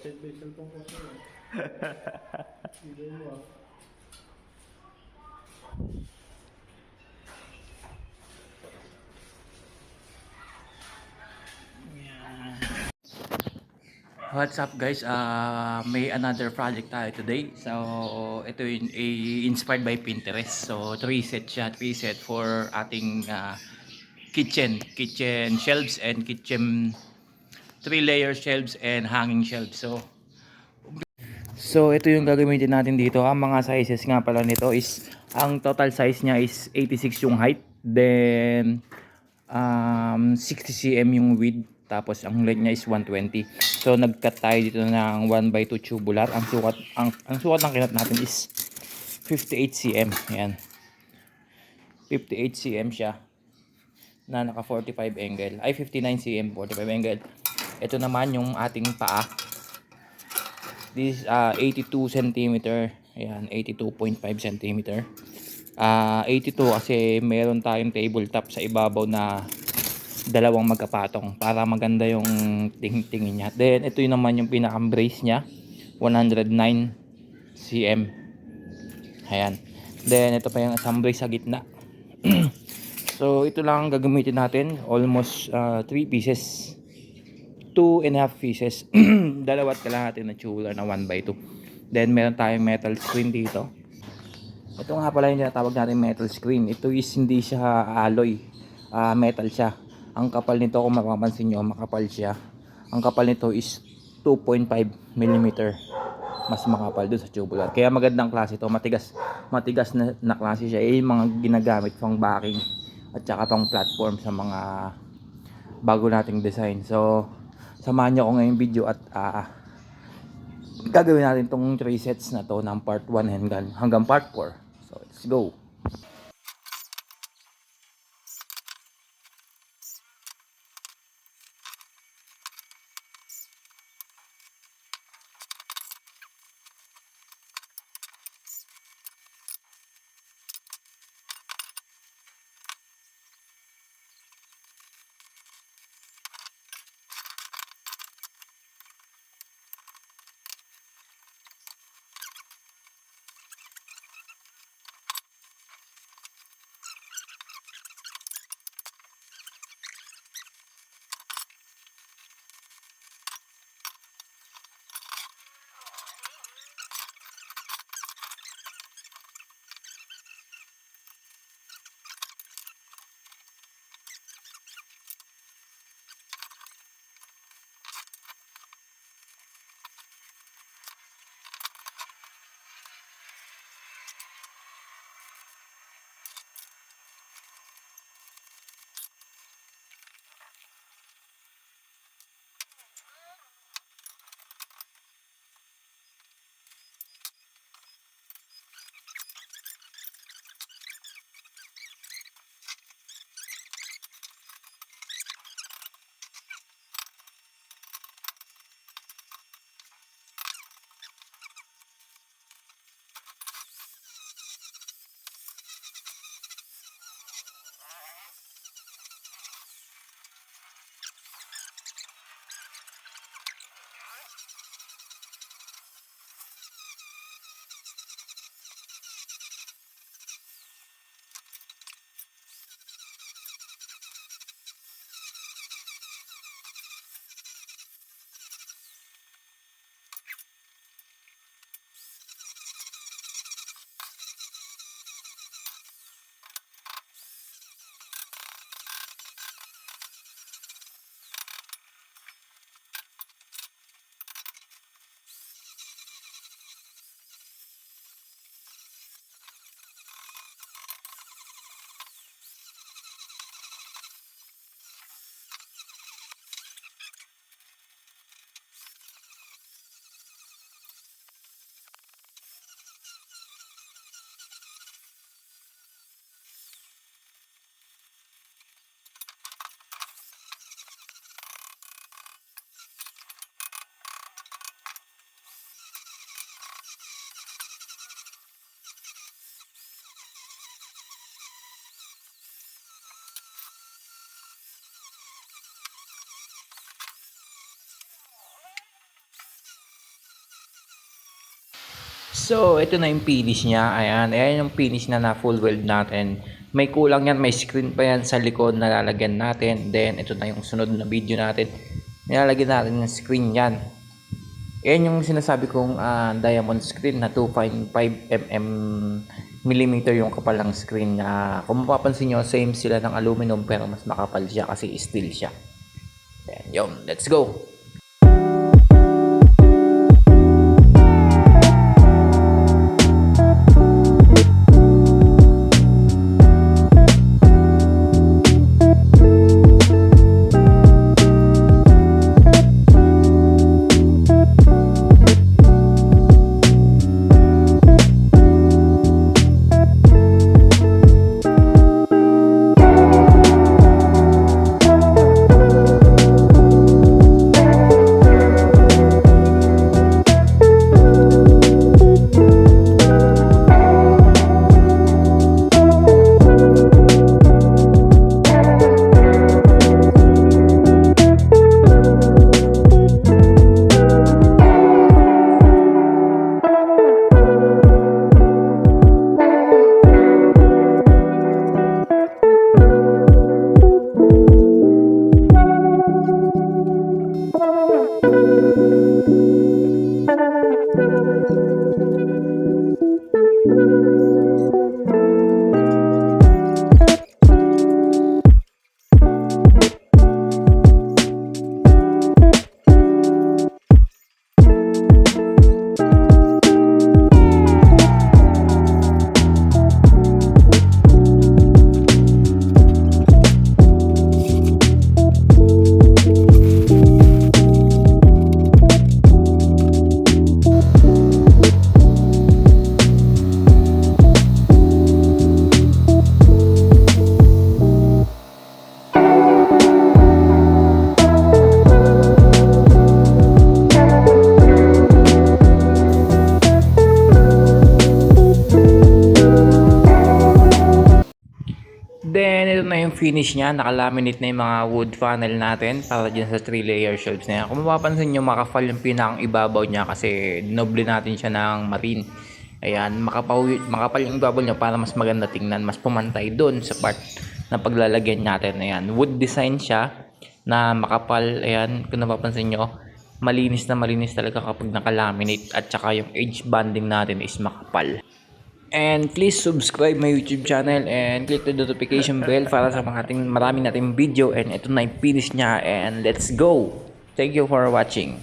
Update ba yung cellphone ko sa'yo? Hindi mo ah. What's up guys? May another project tayo today. So ito yung inspired by Pinterest. So 3 set siya, 3 set for ating kitchen shelves and kitchen 3 layer shelves and hanging shelves. So ito yung gagamitin natin dito. Ang mga sizes nga pala nito is ang total size niya is 86 yung height. Then 60 cm yung width, tapos ang length niya is 120. So nag-cut tayo dito ng 1x2 tubular. Ang sukat ng kinat natin is 58 cm. Ayan. 58 cm siya na naka 45 angle. Ay 59 cm 45 angle. Ito naman yung ating paa. This is 82 cm. Ayan, 82.5 cm. 82 kasi meron tayong tabletop sa ibabaw na dalawang magkapatong para maganda yung tingin niya. Then ito yung naman yung pinaka-brace niya, 109 cm. Ayan. Then ito pa yung isang brace sa gitna. So ito lang ang gagamitin natin, almost 3 pieces. 2.5 pieces. Dalawat kalahati na tubular na 1x2. Then meron tayong metal screen dito. Ito nga pala yung tinatawag natin metal screen. Ito is hindi siya alloy. Metal siya. Ang kapal nito, kung mapapansin nyo, makapal siya. Ang kapal nito is 2.5 mm. Mas makapal dun sa tubular. Kaya magandang klase ito. Matigas na klase siya. Yung mga ginagamit pang backing at saka pang platform sa mga bago nating design. So, samahan nyo ako ngayong video at gagawin natin tong 3 sets na to ng part 1 hanggang part 4. So, let's go. So, ito na yung finish niya. Ayan, ayan yung finish na full weld natin. May kulang yan, may screen pa yan sa likod na lalagyan natin. Then, ito na yung sunod na video natin. Nilalagyan natin ng screen yan. Ayan yung sinasabi kong diamond screen na 2.5 millimeter yung kapal ng screen. Kung mapapansin nyo, same sila ng aluminum pero mas makapal siya kasi steel siya. Ayan, yun, let's go! Then, ito na yung finish niya. Nakalaminate na yung mga wood panel natin para dyan sa 3-layer shelves na yan. Kung mapapansin nyo, makapal yung pinakang ibabaw niya kasi noble natin siya ng marine. Ayan, makapal yung ibabaw niya para mas maganda tingnan, mas pumantay doon sa part na paglalagyan natin. Ayan, wood design siya na makapal. Ayan, kung napapansin nyo, malinis na malinis talaga kapag nakalaminate at saka yung edge banding natin is makapal. And please subscribe my YouTube channel and click the notification bell para sa mga marami nating video. And ito na yung finish niya and let's go! Thank you for watching.